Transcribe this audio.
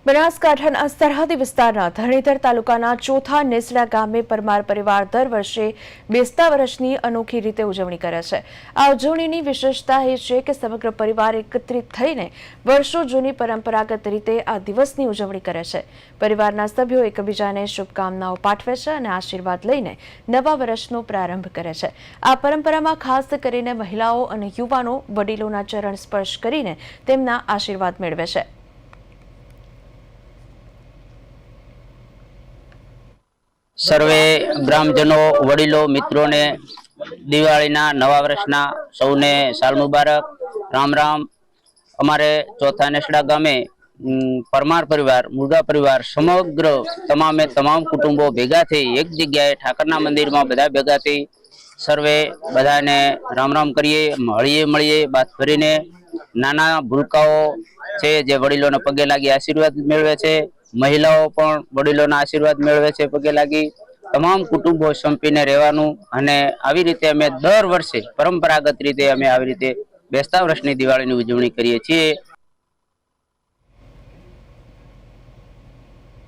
બનાસકાંઠાના સરહદી વિસ્તારના ધરણીધર તાલુકાના ચોથા નેસડા ગામે પરમાર પરિવાર દર વર્ષે બેસતા વર્ષની અનોખી રીતે ઉજવણી કરે છે। આ ઉજવણીની વિશેષતા એ છે કે સમગ્ર પરિવાર એકત્રિત થઈને વર્ષો જૂની પરંપરાગત રીતે આ દિવસની ઉજવણી કરે છે। પરિવારના સભ્યો એકબીજાને શુભકામનાઓ પાઠવે છે અને આશીર્વાદ લઈને નવા વર્ષનો પ્રારંભ કરે છે। આ પરંપરામાં ખાસ કરીને મહિલાઓ અને યુવાનો વડીલોના ચરણ સ્પર્શ કરીને તેમના આશીર્વાદ મેળવે છે। सर्वे ग्रामजनों वडीलों मित्रों ने दिवाळीना नवा वर्षना सौने साल मुबारक। राम राम। अमारे चौथा नेसड़ा गामे परमार परिवार मुर्गा परिवार समग्र तमाम कुटुंबों भेगा थी एक जग्याए ठाकरना मंदिर में बधा भेगा थी सर्वे बधाने राम राम करिए मळीए बात करीने नाना भूलकाओ छे जे वडीलोने पगे लागी आशीर्वाद मेळवे छे। महिलाओं पण वडीलोना आशीर्वाद मेळवे छे पगे लागी। तमाम कुटुंबों संपीने रहेवानुं अने आवी रीते अमे दर वर्षे परंपरागत रीते अमे आवी रीते बेसता वर्षनी दिवाळीनी उजवणी करीए छीए।